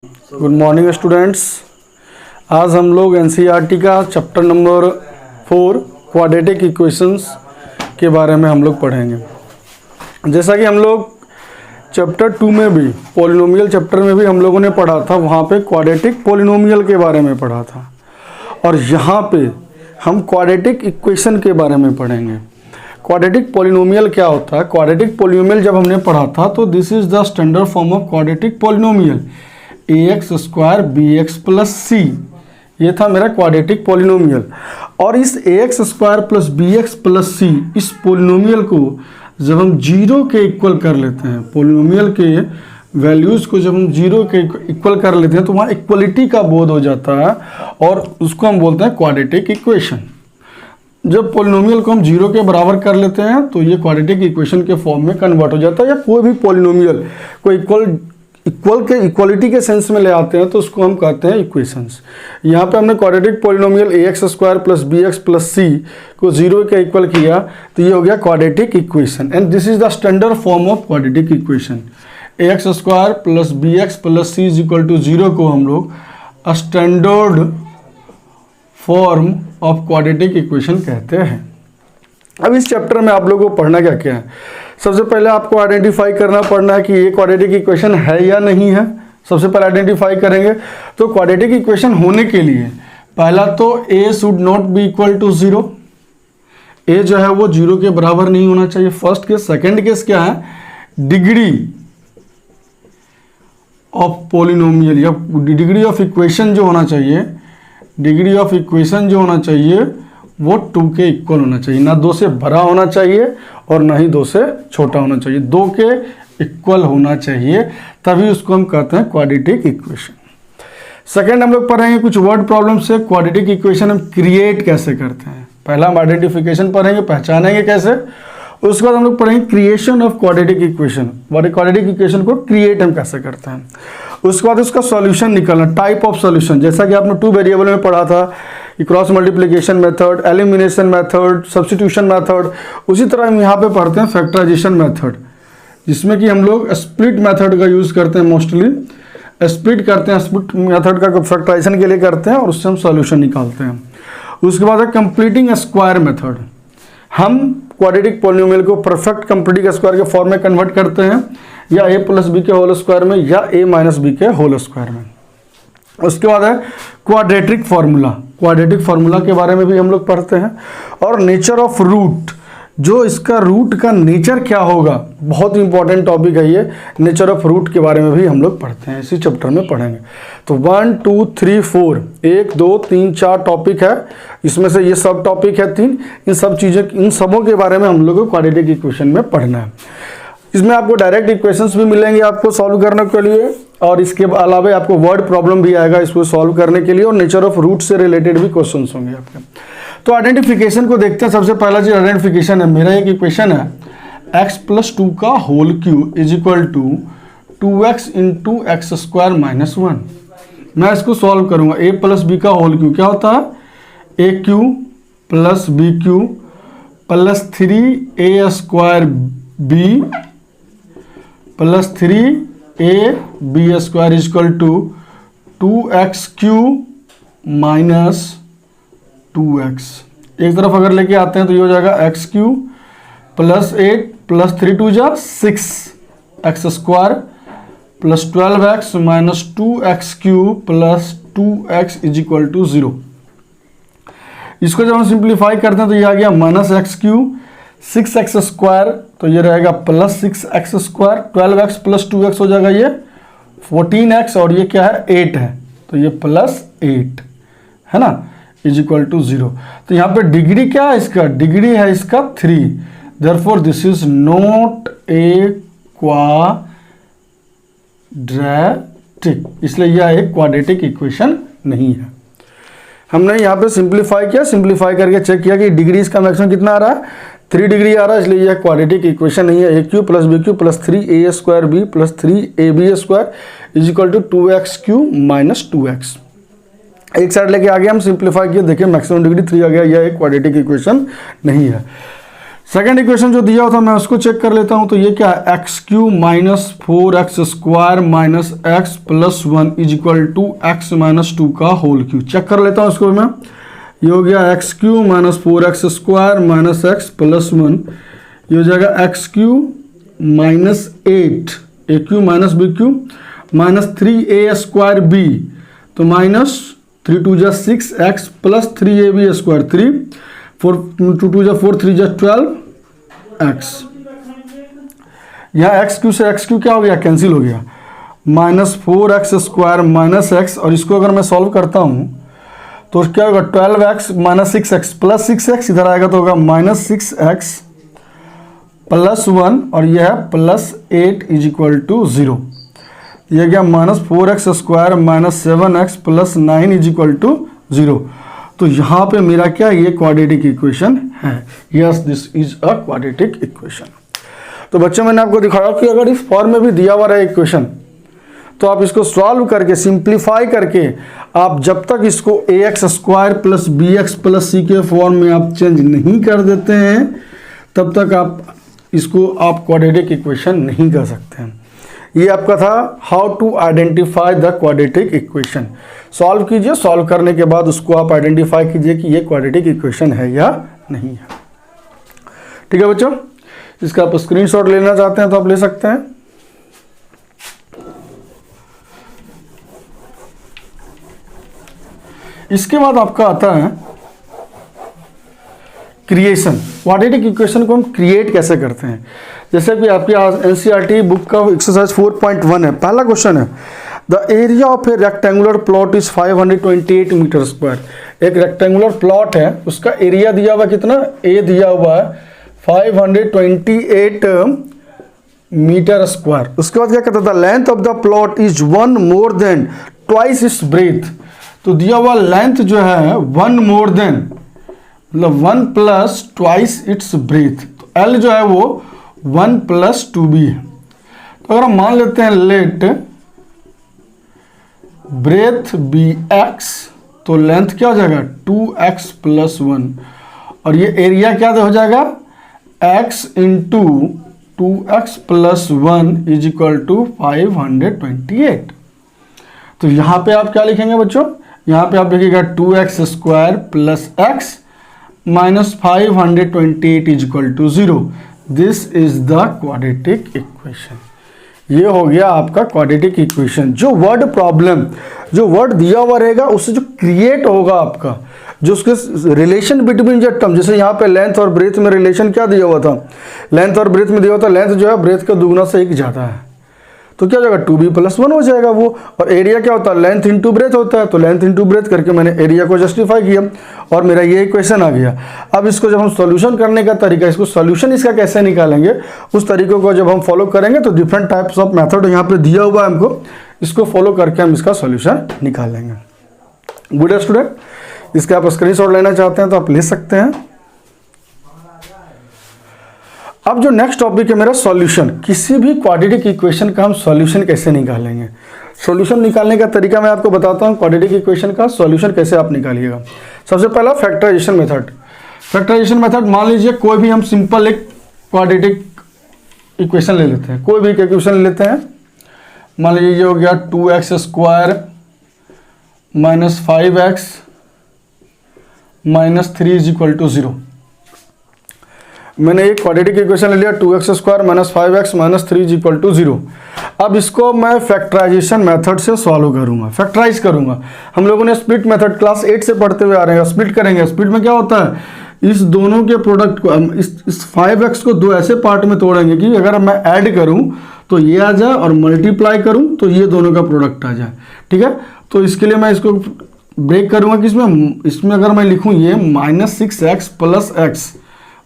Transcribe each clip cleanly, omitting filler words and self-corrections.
Good morning students. आज हम लोग एनसीईआरटी का चैप्टर नंबर 4 क्वाड्रेटिक इक्वेशंस के बारे में हम लोग पढ़ेंगे। जैसा कि हम लोग चैप्टर 2 में भी पॉलिनोमियल चैप्टर में भी हम लोगों ने पढ़ा था, वहाँ पे क्वाड्रेटिक पॉलिनोमियल के बारे में पढ़ा था, और यहाँ पे हम क्वाड्रेटिक इक्वेशन के बारे में पढ़ेंगे। क्वाड्रेटिक पॉलिनोमियल क्या होता है? क्वाड्रेटिक पॉलिनोमियल जब हमने पढ़ा था तो this is the standard form of quadratic polynomial ax square bx plus C. ये था मेरा क्वाड्रेटिक पॉलिनोमियल। और इस ax square plus bx plus C, इस पॉलिनोमियल को जब हम जीरो के इक्वल कर लेते हैं, पॉलिनोमियल के वैल्यूज़ को जब हम जीरो के इक्वल कर लेते हैं तो वहाँ इक्वलिटी का बोध हो जाता है, और उसको हम बोलते हैं क्वाड्रेटिक इक्वेशन। जब पॉलिनोमियल को हम जीरो के बराबर कर लेते हैं तो ये क्वाड्रेटिक इक्वेशन के फॉर्म में कन्वर्ट हो जाता है। या कोई भी पॉलिनोमियल को इक्वलिटी के सेंस में ले आते हैं तो उसको हम कहते हैं इक्वेशंस। यहाँ पे हमने quadratic polynomial ax square plus bx plus C को जीरो के इक्वल किया तो ये हो गया quadratic equation, and this is the standard form of quadratic equation. ax square plus bx plus C is equal to zero को हम लोग standard form of quadratic equation कहते हैं। अब इस चैप्टर में आप लोगों को पढ़ना क्या क्या है? सबसे पहले आपको आइडेंटिफाई करना पड़ना है कि ये क्वाड्रेटिक इक्वेशन है या नहीं है। सबसे पहले आइडेंटिफाई करेंगे। तो क्वाड्रेटिक इक्वेशन होने के लिए पहला तो a should not be equal to zero. a जो है वो जीरो के बराबर नहीं होना चाहिए, फर्स्ट केस। सेकेंड केस क्या है? डिग्री ऑफ पॉलिनोमियल या डिग्री ऑफ इक्वेशन जो होना चाहिए, डिग्री ऑफ इक्वेशन जो होना चाहिए वो 2 के इक्वल होना चाहिए। ना 2 से बड़ा होना चाहिए और ना ही 2 से छोटा होना चाहिए, 2 के इक्वल होना चाहिए, तभी उसको हम कहते हैं क्वाड्रेटिक इक्वेशन। सेकंड हम लोग पढ़ेंगे कुछ वर्ड प्रॉब्लम से क्वाड्रेटिक इक्वेशन हम क्रिएट कैसे करते हैं। पहला हम आइडेंटिफिकेशन पढ़ेंगे, पहचानेंगे कैसे। उसके बाद हम लोग पढ़ेंगे creation of quadratic equation, quadratic equation को क्रिएट हम कैसे करते हैं। उसके बाद उसका सॉल्यूशन निकालना, टाइप ऑफ सॉल्यूशन, जैसा कि आपने 2 वेरिएबल में पढ़ा था, cross multiplication method, elimination method, substitution method. उसी तरह हम यहाँ पे पढ़ते हैं फैक्टराइजेशन मेथड, जिसमें कि हम लोग स्प्लिट मेथड का यूज़ करते हैं। मोस्टली स्प्लिट करते हैं, स्प्लिट मेथड का फैक्टराइजेशन के लिए करते हैं और उससे हम सॉल्यूशन निकालते हैं। उसके बाद है कंप्लीटिंग स्क्वायर मेथड। हम क्वाड्रेटिक पॉलिनोमियल को परफेक्ट कंप्लीटिंग स्क्वायर के फॉर्म में कन्वर्ट करते हैं, या a प्लस बी के होल स्क्वायर में या a माइनस बी के होल स्क्वायर में। उसके बाद है क्वाड्रेटिक फार्मूला। क्वाड्रेटिक फार्मूला के बारे में भी हम लोग पढ़ते हैं। और नेचर ऑफ रूट, जो इसका रूट का नेचर क्या होगा, बहुत इंपॉर्टेंट टॉपिक है ये। नेचर ऑफ रूट के बारे में भी हम लोग पढ़ते हैं, इसी चैप्टर में पढ़ेंगे। तो 1 2 3 4 1 2 3 4 टॉपिक है, इसमें से ये सब टॉपिक है 3। इन सब चीज़ों, इन सबों के बारे में हम लोग को क्वाड्रेटिक इक्वेशन में पढ़ना है। इसमें आपको डायरेक्ट इक्वेशंस भी मिलेंगे आपको सॉल्व करने के लिए, और इसके अलावा आपको वर्ड प्रॉब्लम भी आएगा इसको सॉल्व करने के लिए, और नेचर ऑफ रूट से रिलेटेड भी क्वेश्चंस होंगे आपके। तो आइडेंटिफिकेशन को देखते हैं। सबसे पहला जो आइडेंटिफिकेशन है, मेरा एक इक्वेशन है x प्लस 2 का whole cube is equal to 2x into x square minus 1। मैं इसको सॉल्व करूंगा। a प्लस बी का होल क्यूब क्या होता है? a cube plus b cube plus 3a square b plus 3ab square is equal to 2x cube minus 2x। एक तरफ अगर लेके आते हैं तो ये हो जाएगा x क्यूब प्लस 8 प्लस 3 2 जा 6 x square plus 12x minus 2x cube plus 2x is equal to 0। इसको जब हम सिंप्लीफाई करते हैं तो ये आ गया minus x cube 6x square, तो ये रहेगा plus 6x square, 12x plus 2x हो जाएगा ये 14x, और ये क्या है 8 है, तो ये प्लस 8 है ना, इज इक्वल टू 0। तो यहाँ पे डिग्री क्या है इसका? डिग्री है इसका 3। Therefore this is not a quadratic, इसलिए यह एक क्वाड्रेटिक इक्वेशन नहीं है। हमने यहाँ पे सिंप्लीफाई किया, सिंप्लीफाई करके चेक किया कि डिग्री इसका मैक्सिमम कितना आ रहा है? 3 डिग्री आ रहा है, इसलिए यह क्वाड्रेटिक इक्वेशन नहीं है। a cube plus b cube plus 3a square b plus 3ab square is equal to 2x cube minus 2x। एक साइड लेके आगे हम सिंप्लीफाई किए, देखिए मैक्सिमम डिग्री 3 आ गया, यह एक क्वाड्रेटिक इक्वेशन नहीं है। सेकेंड इक्वेशन जो दिया होता मैं उसको चेक कर लेता हूं। तो ये क्या है, x cube minus 4x² minus x plus 1 is equal to x minus 2 का होल क्यू। चेक कर लेता हूं इसको मैं। ये हो गया X cube minus 4x² minus x plus 1, ये हो जाएगा X cube minus 8 A cube minus B cube minus 3a²b, तो माइनस 3 2 जा 6x प्लस 3ab² 3 4 2 2 जा 4 3 जा 12x। यहाँ एक्स क्यू से एक्स क्यू क्या हो गया, कैंसिल हो गया, माइनस 4x² माइनस एक्स, और इसको अगर मैं सॉल्व करता हूँ तो क्या होगा 12x minus 6x plus 6x, इधर आएगा तो होगा माइनस 6x प्लस 1, और यह है प्लस 8 इज इक्वल टू 0। यह गया minus 4x² minus 7x plus 9 is equal to 0। तो यहाँ पे मेरा क्या, ये क्वाड्रेटिक इक्वेशन है। Yes, this is a quadratic equation. तो बच्चों मैंने आपको दिखाया कि अगर इस फॉर्म में भी दिया हुआ है इक्वेशन, तो आप इसको सॉल्व करके सिंप्लीफाई करके आप जब तक इसको ax² plus bx plus c के फॉर्म में आप चेंज नहीं कर देते हैं तब तक आप इसको आप क्वाड्रेटिक इक्वेशन नहीं कर सकते हैं। ये आपका था how to identify the quadratic equation. Solve कीजिए, सॉल्व करने के बाद उसको आप आइडेंटिफाई कीजिए कि ये क्वाड्रेटिक इक्वेशन है या नहीं है। ठीक है बच्चों, इसका आप स्क्रीनशॉट लेना चाहते हैं तो आप ले सकते हैं। इसके बाद आपका आता है क्रिएशन। क्वाड्रेटिक इक्वेशन को हम क्रिएट कैसे करते हैं। जैसे कि आपकी एनसीईआरटी बुक का एक्सरसाइज 4.1 है, पहला क्वेश्चन है the area of a rectangular plot is 528 metre square. एक रेक्टेंगुलर प्लॉट है, उसका एरिया दिया हुआ कितना, ए दिया हुआ है 528 मीटर स्क्वायर। उसके बाद क्या कहता था, length of the plot is 1 more than twice its breath. तो दिया हुआ लेंथ जो है 1 मोर देन मतलब 1 प्लस ट्वाइस इट्स ब्रेथ। तो एल जो है वो 1 प्लस 2b है। तो अगर हम मान लेते हैं लेट ब्रेथ बी एक्स, तो लेंथ क्या हो जाएगा 2x प्लस 1, और ये एरिया क्या हो जाएगा x into 2x plus 1 is equal to 528। तो यहां पे आप क्या लिखेंगे बच्चों, यहां पे आप लिखिएगा 2x² plus x minus 528 is equal to 0। This is the quadratic equation. ये हो गया आपका क्वाड्रेटिक इक्वेशन। जो वर्ड प्रॉब्लम, जो वर्ड दिया हुआ रहेगा उससे जो क्रिएट होगा आपका, जो उसके रिलेशन बिटवीन जो टर्म, जैसे यहाँ पे लेंथ और ब्रेथ में रिलेशन क्या दिया हुआ था, लेंथ और ब्रेथ में दिया हुआ था लेंथ जो है ब्रेथ का दुगना से 1 ज़्यादा है, तो क्या हो जाएगा 2b प्लस 1 हो जाएगा वो। और एरिया क्या होता है, लेंथ इंटू ब्रेथ होता है, तो लेंथ इंटू ब्रेथ करके मैंने एरिया को जस्टिफाई किया और मेरा ये इक्वेशन आ गया। अब इसको जब हम सॉल्यूशन करने का तरीका, इसको सॉल्यूशन इसका कैसे निकालेंगे, उस तरीकों को जब हम फॉलो करेंगे तो डिफरेंट टाइप्स ऑफ मेथड यहाँ पे दिया हुआ है हमको, इसको फॉलो करके हम इसका सॉल्यूशन निकालेंगे। गुड स्टूडेंट, इसका आप स्क्रीनशॉट लेना चाहते हैं तो आप ले सकते हैं। अब जो नेक्स्ट टॉपिक है मेरा सॉल्यूशन। किसी भी क्वाड्रेटिक इक्वेशन का हम सॉल्यूशन कैसे निकालेंगे। सॉल्यूशन निकालने का तरीका मैं आपको बताता हूं, क्वाड्रेटिक इक्वेशन का सॉल्यूशन कैसे आप निकालिएगा। सबसे पहला फैक्टराइजेशन मेथड। फैक्टराइजेशन मेथड, मान लीजिए कोई भी हम सिंपल एक क्वाड्रेटिक इक्वेशन ले लेते हैं, कोई भी इक्वेशन ले लेते हैं। मान लीजिए ये हो गया 2x² minus 5x minus 3 is equal to 0। मैंने एक क्वाड्रेटिक इक्वेशन ले लिया 2x² minus 5x minus 3 is equal to 0। अब इसको मैं फैक्टराइजेशन मेथड से सॉल्व करूंगा, फैक्टराइज करूंगा। हम लोगों ने स्प्लिट मेथड क्लास 8 से पढ़ते हुए आ रहे हैं। स्प्लिट करेंगे, स्प्लिट में क्या होता है, इस दोनों के प्रोडक्ट को, इस 5x को 2 ऐसे पार्ट में तोड़ेंगे कि अगर मैं ऐड करूं तो ये आ जाए और मल्टीप्लाई करूं तो ये दोनों का प्रोडक्ट आ जाए। ठीक है, तो इसके लिए मैं इसको ब्रेक करूंगा कि इसमें अगर मैं लिखूं ये minus 6x plus x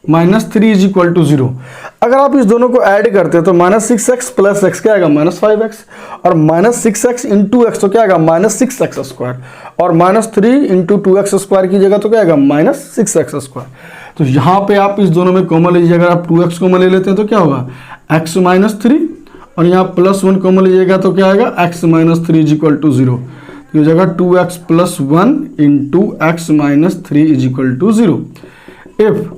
minus 3 is equal to 0। अगर आप इस दोनों को ऐड करते हैं तो माइनस 6x प्लस एक्स क्या आएगा माइनस 5x, और माइनस 6x इंटू एक्स तो क्या आएगा माइनस 6x², और माइनस 3 इंटू 2x² की जगह तो क्या आएगा माइनस 6x²। तो यहाँ पे आप इस दोनों में कॉमन लीजिए, अगर आप 2x कॉमन ले लेते हैं तो क्या होगा x माइनस 3, और यहाँ प्लस 1 कॉमन लीजिएगा तो क्या आएगा x minus 3 is equal to 0। तो ये जगह 2x plus 1 into x minus 3 is equal to 0। If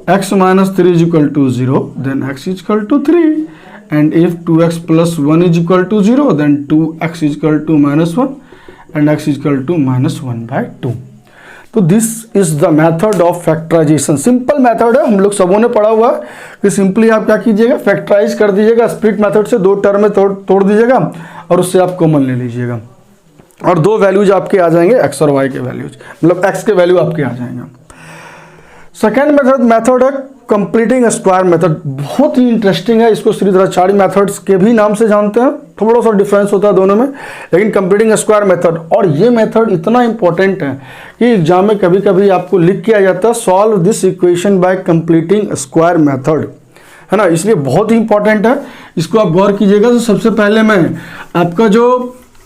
x minus 3 is equal to 0, then x is equal to 3. And if 2x plus 1 is equal to 0, then 2x is equal to minus 1 and x is equal to minus 1 by 2. तो this is the method of factorization. Simple method है, हम लोग सबों ने पढ़ा हुआ है कि सिंपली आप क्या कीजिएगा, फैक्टराइज कर दीजिएगा, स्प्लिट मेथड से दो टर्म में तोड़ दीजिएगा और उससे आप कॉमन ले लीजिएगा और दो वैल्यूज आपके आ जाएंगे, एक्स और वाई के वैल्यूज, मतलब एक्स के वैल्यू आपके आ जाएंगे। सेकेंड मेथड है कंप्लीटिंग स्क्वायर मेथड। बहुत ही इंटरेस्टिंग है, इसको श्रीधराचार्य मेथड्स के भी नाम से जानते हैं, थोड़ा सा डिफरेंस होता है दोनों में, लेकिन कंप्लीटिंग स्क्वायर मेथड। और ये मेथड इतना इंपॉर्टेंट है कि एग्जाम में कभी कभी आपको लिख के आ जाता है solve this equation by completing square method, है ना, इसलिए बहुत ही इंपॉर्टेंट है, इसको आप गौर कीजिएगा। तो सबसे पहले मैं आपका जो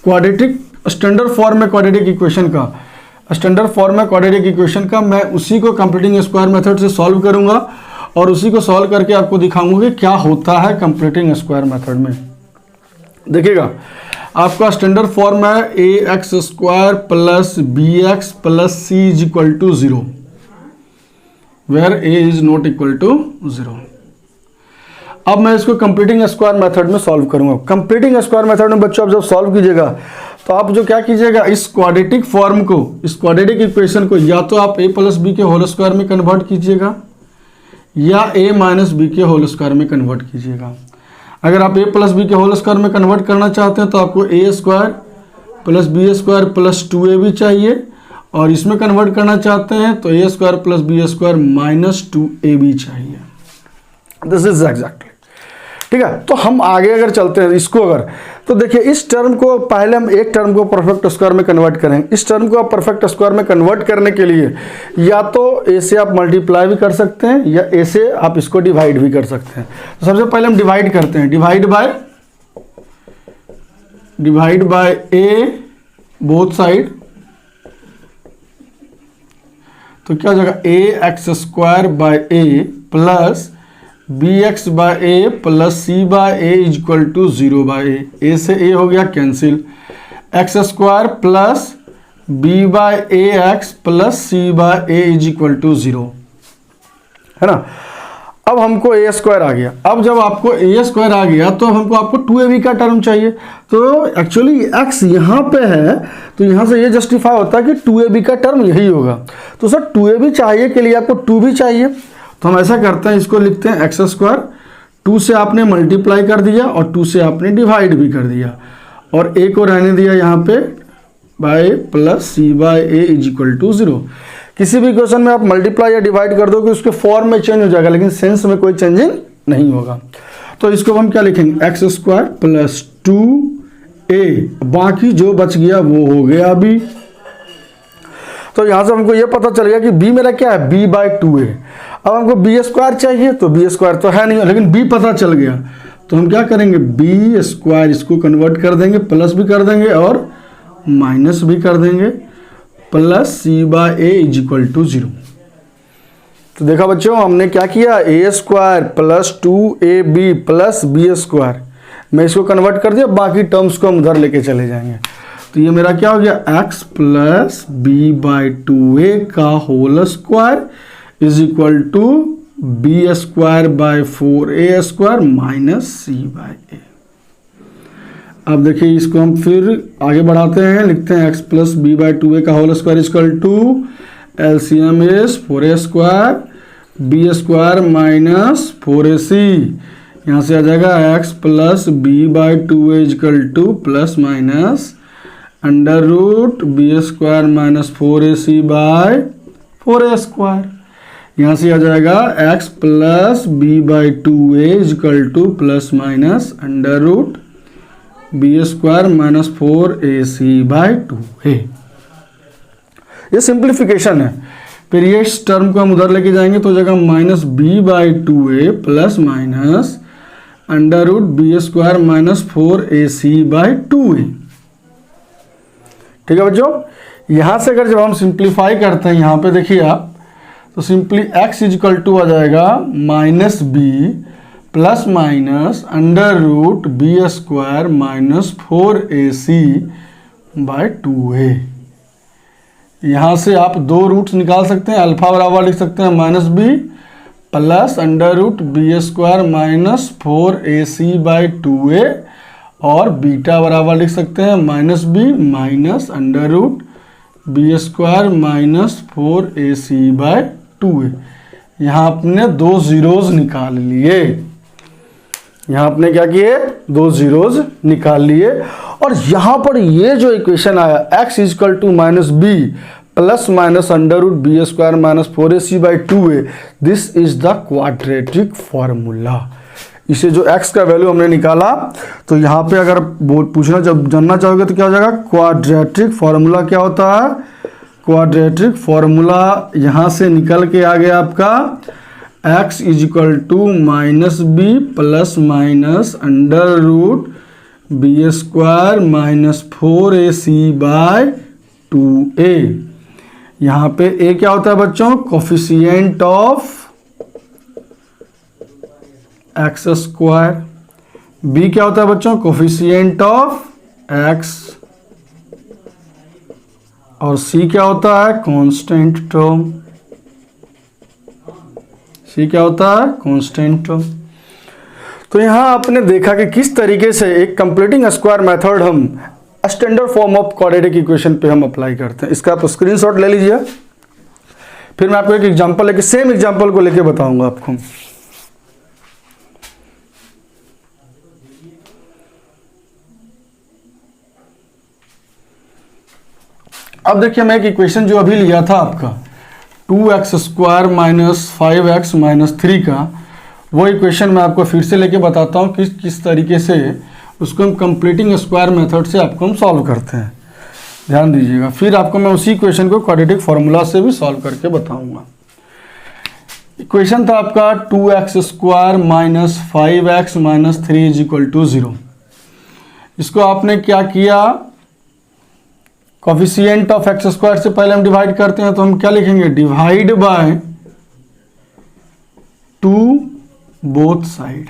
क्वाड्रेटिक स्टैंडर्ड फॉर्म है क्वाड्रेटिक इक्वेशन का, स्टैंडर्ड फॉर्म है क्वाड्रेटिक इक्वेशन का, मैं उसी को कंप्लीटिंग स्क्वायर मेथड से सॉल्व करूंगा और उसी को सॉल्व करके आपको दिखाऊंगा कि क्या होता है कंप्लीटिंग स्क्वायर मेथड में। देखिएगा, आपका स्टैंडर्ड फॉर्म है A X square plus B X plus C is equal to 0 where A is not equal to 0। अब मैं इसको कंप्लीटिंग स्क्वायर मेथड में सॉल्व करूंगा। कंप्लीटिंग स्क्वायर मेथड में बच्चों आप जब सॉल्व कीजिएगा तो आप जो क्या कीजिएगा, इस क्वाड्रेटिक फॉर्म को, इस क्वाड्रेटिक इक्वेशन को या तो आप a प्लस बी के होल स्क्वायर में कन्वर्ट कीजिएगा या a माइनस बी के होल स्क्वायर में कन्वर्ट कीजिएगा। अगर आप a प्लस बी के होल स्क्वायर में कन्वर्ट करना चाहते हैं तो आपको a square plus b square plus 2ab चाहिए, और इसमें कन्वर्ट करना चाहते हैं तो a square plus b square minus 2ab चाहिए। दिस इज एग्जैक्टली ठीक है। तो हम आगे अगर चलते हैं इसको, अगर तो देखिए इस टर्म को पहले हम एक टर्म को परफेक्ट स्क्वायर में कन्वर्ट करेंगे। इस टर्म को आप परफेक्ट स्क्वायर में कन्वर्ट करने के लिए या तो ए से आप मल्टीप्लाई भी कर सकते हैं या ए से आप इसको डिवाइड भी कर सकते हैं। तो सबसे पहले हम डिवाइड करते हैं, divide by A both side. तो क्या हो जाएगा, A X square by A plus B X by A plus C by A is equal to 0 by A से ए हो गया cancel, X square plus B by A X plus C by A is equal to 0, है ना। अब हमको ए square आ गया। अब जब आपको ए स्क्वायर आ गया तो हमको आपको 2ab का टर्म चाहिए। तो एक्चुअली एक्स यहाँ पे है तो यहाँ से ये जस्टिफाई होता है कि 2ab का टर्म यही होगा। तो सर 2ab चाहिए के लिए आपको 2 भी चाहिए, तो हम ऐसा करते हैं, इसको लिखते हैं एक्स स्क्वायर, 2 से आपने मल्टीप्लाई कर दिया और 2 से आपने डिवाइड भी कर दिया और ए को रहने दिया यहाँ पे by plus C by A is equal to 0। किसी भी क्वेश्चन में आप मल्टीप्लाई या डिवाइड कर दोगे उसके फॉर्म में चेंज हो जाएगा, लेकिन सेंस में कोई चेंजिंग नहीं होगा। तो इसको हम क्या लिखेंगे, एक्स स्क्वायर प्लस 2a, बाकी जो बच गया वो हो गया अभी। तो यहां से हमको ये पता चल गया कि b मेरा क्या है, b बाय 2a। अब हमको b स्क्वायर चाहिए तो b स्क्वायर तो है नहीं, लेकिन b पता चल गया तो हम क्या करेंगे, b स्क्वायर इसको कन्वर्ट कर देंगे, प्लस भी कर देंगे और माइनस भी कर देंगे, plus c by a is equal to 0। तो देखा बच्चों हमने क्या किया, a square plus 2ab plus b square, मैं इसको कन्वर्ट कर दिया, बाकी टर्म्स को हम उधर लेके चले जाएंगे। तो ये मेरा क्या हो गया, x plus b by 2a का whole square is equal to B square by 4a square minus C by A. अब देखिए इसको हम फिर आगे बढ़ाते हैं, लिखते हैं x plus b by 2a का whole square is equal to LCM is 4a square b square minus 4ac। यहाँ से आ जाएगा x plus b by 2a is equal to plus minus under root b square minus 4ac by 4a square. यहाँ से आ जाएगा x plus b by 2a is equal to plus minus under root b square minus 4ac by 2a। ये simplification है। फिर ये इस term को हम उधर लेके जाएंगे तो जगह minus b by 2a plus minus under root b square minus 4ac by 2a। ठीक है बच्चों, यहां से अगर जब हम सिंप्लीफाई करते हैं यहाँ पे देखिए आप, तो simply x is equal to आ जाएगा minus b plus minus under root b square minus 4ac by 2a। यहाँ से आप दो रूट्स निकाल सकते हैं, अल्फा बराबर लिख सकते हैं minus b plus under root b square minus 4ac/2a और बीटा बराबर लिख सकते हैं minus b minus under root b square minus 4ac/2a। यहाँ आपने दो जीरोज निकाल लिए, यहाँ आपने क्या किए, दो जीरोज निकाल लिए। और यहाँ पर ये जो इक्वेशन आया x is equal to minus b plus minus under root b square minus 4ac/2a, this is the quadratic formula. इसे जो x का वैल्यू हमने निकाला, तो यहाँ पे अगर पूछना जब जानना चाहोगे तो क्या हो जाएगा, क्वाड्रेटिक फॉर्मूला क्या होता है, क्वाड्रेटिक फॉर्मूला यहाँ से निकल के आ गया आपका x is equal to minus b plus minus under root b square minus 4ac/2a। यहाँ पे a क्या होता है बच्चों, coefficient of x square, b क्या होता है बच्चों, कोफिशिएंट ऑफ x, और c क्या होता है, कांस्टेंट टर्म। c क्या होता है, कांस्टेंट टर्म। तो यहां आपने देखा कि किस तरीके से एक कंप्लीटिंग स्क्वायर मेथड हम standard form of quadratic equation पे हम अप्लाई करते हैं। इसका आप स्क्रीनशॉट ले लीजिए, फिर मैं आपको एक एग्जांपल लेके, सेम एग्जांपल को लेके बताऊंगा आपको। अब देखिए मैं एक इक्वेशन जो अभी लिया था आपका 2x square minus 5x minus 3 का, वो इक्वेशन मैं आपको फिर से लेके बताता हूँ किस तरीके से उसको हम कंप्लीटिंग स्क्वायर मेथड से आपको हम सॉल्व करते हैं। ध्यान दीजिएगा, फिर आपको मैं उसी इक्वेशन को क्वाड्रेटिक फॉर्मूला से भी सॉल्व करके बताऊंगा। इक्वेशन था आपका 2x square minus 5x minus 3 is equal to 0। इसको आपने क्या किया, कोफिशिएंट ऑफ एक्स स्क्वायर से पहले हम डिवाइड करते हैं, तो हम क्या लिखेंगे, डिवाइड बाय 2 बोथ साइड।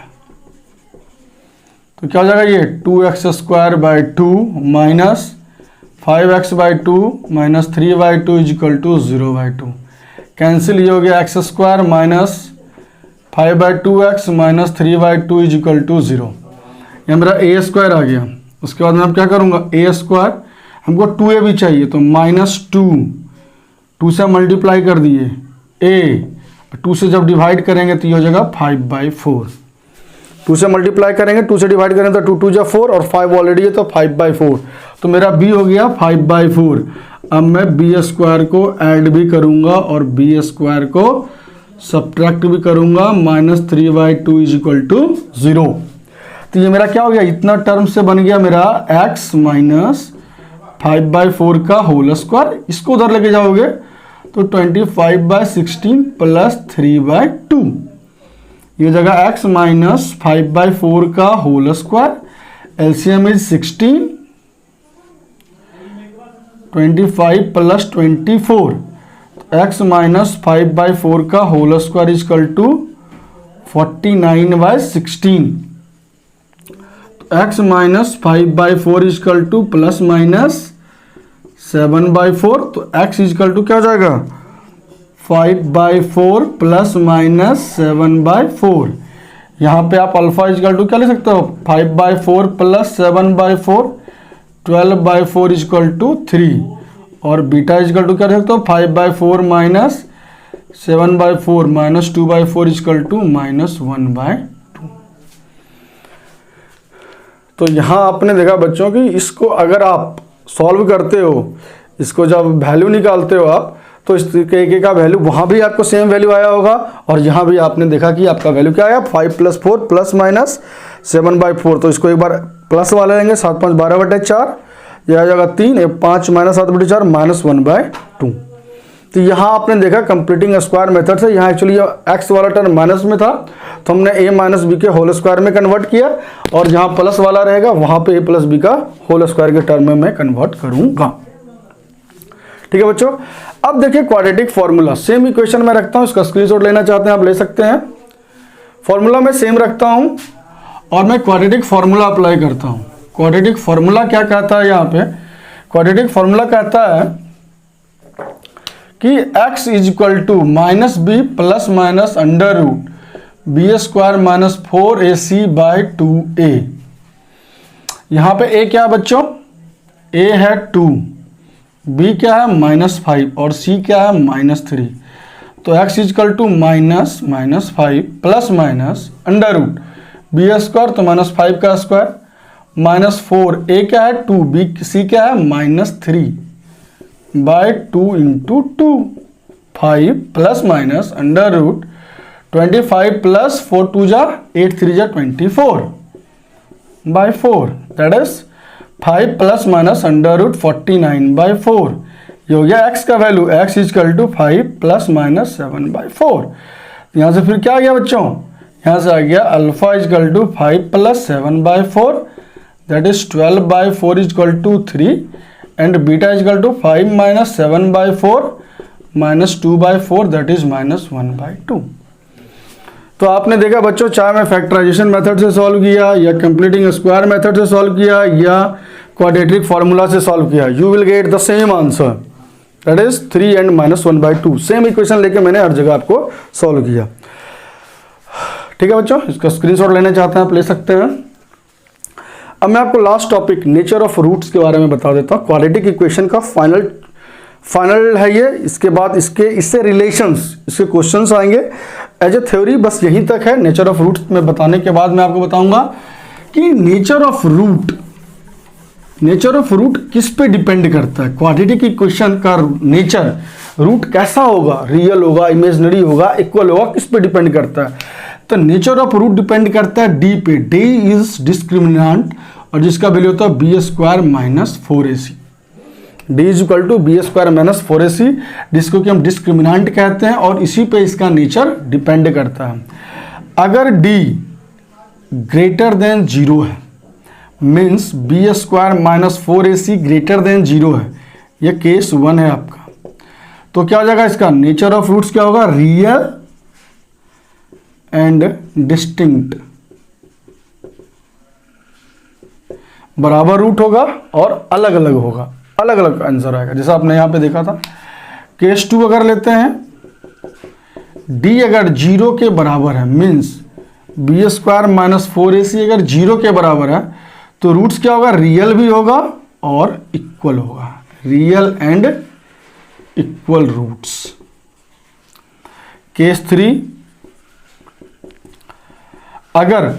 तो क्या हो जाएगा, ये 2x square by 2 minus 5x/2 minus 3/2 is equal to 0/2। Cancel ये हो गया, x square minus 5/2x minus 3/2 is equal to 0। ये मेरा a स्क्वायर आ गया। उसके बाद मैं क्या करूंगा, a स्क्वायर, हमको 2a भी चाहिए, तो माइनस 2 से मल्टीप्लाई कर दिए a, 2 से जब डिवाइड करेंगे तो ये हो जाएगा 5/4। 2 से मल्टीप्लाई करेंगे, 2 से डिवाइड करेंगे तो 2 2 जा 4 और 5 ऑलरेडी है तो 5/4, तो मेरा b हो गया 5/4। अब मैं b स्क्वायर को ऐड भी करूंगा और b स्क्वायर को सब्ट्रैक्ट भी करूंगा, माइनस 3/2 इज इक्वल टू 0। तो ये मेरा क्या हो गया, इतना टर्म से बन गया मेरा x माइनस 5/4 का होल स्क्वायर। इसको उधर लेके जाओगे तो 25/16 प्लस 3/2, ये जगह x माइनस 5/4 का whole square, LCM is 16, 25 plus 24, x minus 5/4 का whole square is equal to 49/16। x minus 5/4 is equal to plus minus 7/4, तो x इज इक्वल टू क्या हो जाएगा, 5/4 प्लस माइनस 7/4। यहाँ पे आप अल्फा इज इक्वल टू क्या ले सकते हो, 5/4 प्लस 7/4, 12/4 इज इक्वल टू 3, और बीटा इज इक्वल टू क्या ले सकते हो, 5/4 minus 7/4 minus 2/4 is equal to minus 1/2। तो यहाँ आपने देखा बच्चों कि इसको अगर आप सॉल्व करते हो, इसको जब वैल्यू निकालते हो आप, तो इस तरीके का वैल्यू वहाँ भी आपको सेम वैल्यू आया होगा, और यहाँ भी आपने देखा कि आपका वैल्यू क्या आया, 5 + 4 प्लस माइनस 7/4। तो इसको एक बार प्लस वाले लेंगे, 7 5 12/4, यह आ जाएगा 3, 5 माइनस 7/4 माइनस 1/2। तो यहाँ आपने देखा कंप्लीटिंग स्क्वायर मेथड से, यहाँ एक्चुअली एक्स वाला टर्म माइनस में था तो हमने a माइनस बी के होल स्क्वायर में कन्वर्ट किया, और जहाँ प्लस वाला रहेगा वहाँ पे a प्लस बी का होल स्क्वायर के टर्म में मैं कन्वर्ट करूँगा। ठीक है बच्चों, अब देखिए क्वाड्रेटिक फॉर्मूला, सेम इक्वेशन में रखता हूँ, इसका स्क्रीनशॉट लेना चाहते हैं आप ले सकते हैं। फॉर्मूला मैं सेम रखता हूँ और मैं क्वाड्रेटिक फॉर्मूला अप्लाई करता हूँ। क्वाड्रेटिक फॉर्मूला क्या कहता है, यहाँ पे क्वाड्रेटिक फॉर्मूला कहता है कि x is equal to minus b plus minus under root b square minus 4ac by 2a। यहाँ पे a क्या है बच्चों, a है 2, b क्या है -5 और c क्या है -3। तो x is equal to minus -5 plus minus under root b square तो -5 का स्क्वायर -4, a क्या है 2, b c क्या है -3 by 2 into 2, 5 plus minus under root 25 plus 4 2 जा 8 3 जा 24 by 4, that is 5 plus minus under root 49 by 4। ये हो गया x का value, x is equal to 5 plus minus 7 by 4। यहाँ से फिर क्या आ गया बच्चों, यहाँ से आ गया alpha is equal to 5 plus 7 by 4, that is 12 by 4 is equal to 3 and beta is equal to 5 minus 7 by 4 minus 2 by 4, that is -1 by 2। तो आपने देखा बच्चों, चाहे मैं फैक्टराइजेशन मेथड से सॉल्व किया या कंप्लीटिंग स्क्वायर मेथड से सॉल्व किया या क्वाड्रेटिक फार्मूला से सॉल्व किया, you will get the same answer, that is 3 and -1 by 2। Same equation लेके मैंने हर जगह आपको सॉल्व किया। ठीक है बच्चों, इसका स्क्रीनशॉट लेना चाहते हैं आप ले सकते हैं। अब मैं आपको last topic nature of roots के बारे में बता देता हूँ। क्वाड्रेटिक इक्वेशन का फाइनल है ये, इसके बाद इससे रिलेशंस, इसके क्वेश्चंस आएंगे एज ए थ्योरी, बस यहीं तक है। नेचर ऑफ रूट्स में बताने के बाद मैं आपको बताऊंगा कि नेचर ऑफ रूट किस पे डिपेंड करता है। क्वाड्रेटिक इक्वेशन का नेचर, रूट कैसा होगा, रियल होगा, इमेजिनरी होगा, इक्वल होगा, किस पे डिपेंड करता है। तो नेचर ऑफ रूट डिपेंड करता है डी पे। डी इज डिस्क्रिमिनेंट और जिसका वैल्यू होता है b square minus 4ac। D is equal to B square minus 4ac, जिसको कि हम डिस्क्रिमिनेंट कहते हैं और इसी पे इसका नेचर डिपेंड करता है। अगर डी ग्रेटर देन 0 है, means b square minus 4ac greater than 0 है, यह केस 1 है आपका, तो क्या हो जाएगा इसका नेचर ऑफ रूट्स क्या होगा, रियल एंड डिस्टिंक्ट। बराबर रूट होगा और अलग अलग होगा, अलग अलग आंसर आएगा, जैसा आपने यहां पे देखा था। केस 2 अगर लेते हैं, डी अगर 0 के बराबर है, means b square minus 4ac अगर 0 के बराबर है, तो रूट्स क्या होगा, रियल भी होगा और इक्वल होगा, real and equal roots. Case 3, अगर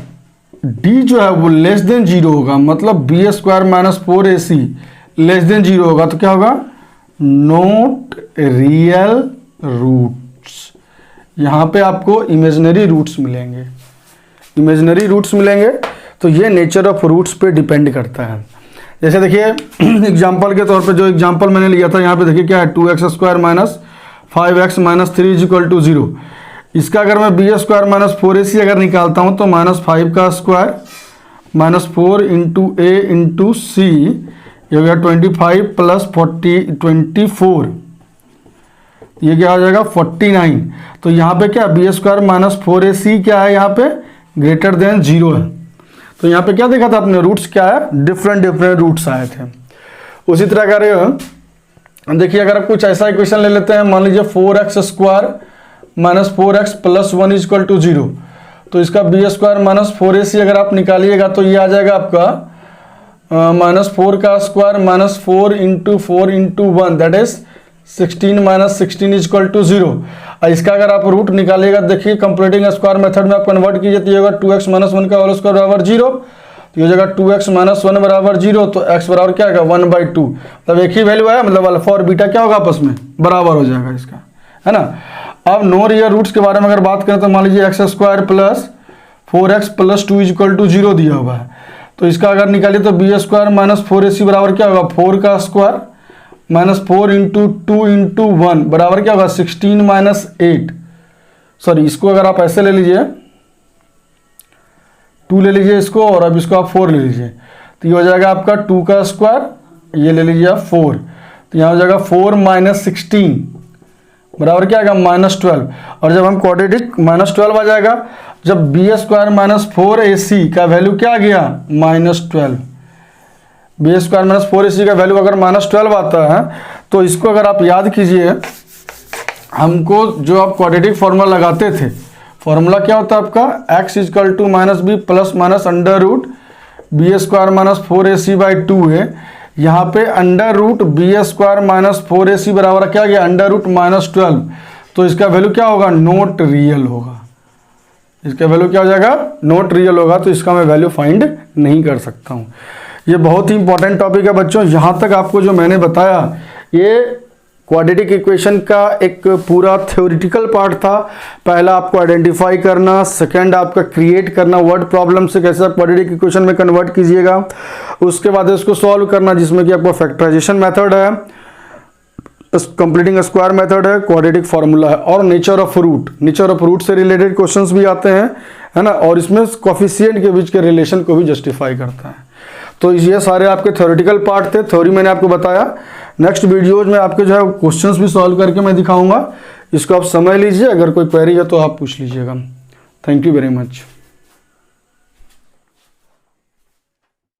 d जो है वो लेस देन 0 होगा, मतलब b square minus 4ac less than 0 होगा, तो क्या होगा, नॉट रियल रूट्स। यहां पे आपको इमेजिनरी रूट्स मिलेंगे, इमेजिनरी रूट्स मिलेंगे। तो ये नेचर ऑफ रूट्स पे डिपेंड करता है। जैसे देखिए एग्जांपल के तौर पे जो एग्जांपल मैंने लिया था, यहाँ पे देखिए क्या है, 2x square minus 5x minus 3 is equal to 0। इसका अगर मैं बी स्क्वायर माइनस 4ac अगर निकालता हूँ तो -5 का square minus 4 into a into c, ये हो गया 25 प्लस 24, ये क्या हो जाएगा 49। तो यहाँ पे क्या बी स्क्वायर माइनस 4ac क्या है, यहाँ पे ग्रेटर देन 0 है। तो यहाँ पे क्या देखा था अपने, रूट्स क्या है, डिफरेंट रूट्स आए थे। उसी तरह अगर देखिए, अगर आप कुछ ऐसा इक्वेशन ले लेते हैं, मान लीजिए 4x square minus 4x plus 1 is equal to 0, तो इसका बी स्क्वायर माइनस 4ac अगर आप निकालिएगा तो ये आ जाएगा आपका -4 का square minus 4 into 1, that is 16 minus 16 is equal to 0। इसका अगर आप रूट निकालिएगा, देखिए कंप्लीटिंग स्क्वायर मेथड में आप कन्वर्ट कीजिए तो ये होगा 2x माइनस 1 का होल स्क्वायर बराबर 0, तो ये जगह 2x माइनस 1 बराबर 0, तो x बराबर क्या आएगा 1/2। मतलब एक ही वैल्यू है, मतलब अल्फा और बीटा क्या होगा आपस में बराबर हो जाएगा इसका, है ना। अब नो रियल रूट्स के बारे में अगर बात करें तो मान लीजिए x square plus 4x plus 2 is equal to 0 दिया हुआ है, तो इसका अगर निकालिए तो बी स्क्वायर माइनस 4ac बराबर क्या होगा, 4 का स्क्वायर माइनस 4 इंटू 2 इंटू 1 बराबर क्या होगा 16 माइनस 8। सॉरी, इसको अगर आप ऐसे ले लीजिए, 2 ले लीजिए इसको, और अब इसको आप 4 ले लीजिए, तो ये हो जाएगा आपका 2 का स्क्वायर, ये ले लीजिए आप 4, तो यहाँ हो जाएगा 4 माइनस 16 बराबर क्या आएगा -12। और जब हम क्वाड्रेटिक -12 आ जाएगा, जब बी स्क्वायर माइनस 4ac का वैल्यू क्या आ गया -12, बी स्क्वायर माइनस 4ac का वैल्यू अगर -12 आता है, तो इसको अगर आप याद कीजिए हमको जो आप क्वाड्रेटिक फॉर्मूला लगाते थे, फॉर्मूला क्या होता है आपका, x is equal to minus b plus minus under root b square minus 4ac/2 है। यहाँ पे under root b square minus 4ac बराबर क्या गया, अंडर रूट -12। तो इसका वैल्यू क्या होगा, नॉट रियल होगा। इसका वैल्यू क्या हो जाएगा, नॉट रियल होगा। तो इसका मैं वैल्यू फाइंड नहीं कर सकता हूँ। ये बहुत ही इंपॉर्टेंट टॉपिक है बच्चों। यहाँ तक आपको जो मैंने बताया, ये क्वाड्रेटिक इक्वेशन का एक पूरा थ्योरेटिकल पार्ट था। पहला आपको आइडेंटिफाई करना, सेकंड आपका क्रिएट करना, वर्ड प्रॉब्लम से कैसे आप क्वाड्रेटिक इक्वेशन में कन्वर्ट कीजिएगा, उसके बाद इसको सॉल्व करना जिसमें कि आपका फैक्टराइजेशन मेथड है, कंप्लीटिंग स्क्वायर मेथड है, क्वाड्रेटिक फार्मूला है, और nature of root, nature of root से रिलेटेड क्वेश्चंस भी आते हैं, है ना, और इसमें कोफिशिएंट के बीच के रिलेशन को भी जस्टिफाई करता है। तो ये सारे आपके थ्योरेटिकल पार्ट थे, थ्योरी मैंने आपको बताया। नेक्स्ट वीडियोज में आपके जो है क्वेश्चंस भी सॉल्व करके मैं दिखाऊंगा। इसको आप समय लीजिए, अगर कोई क्वेरी है तो आप पूछ लीजिएगा। Thank you very much.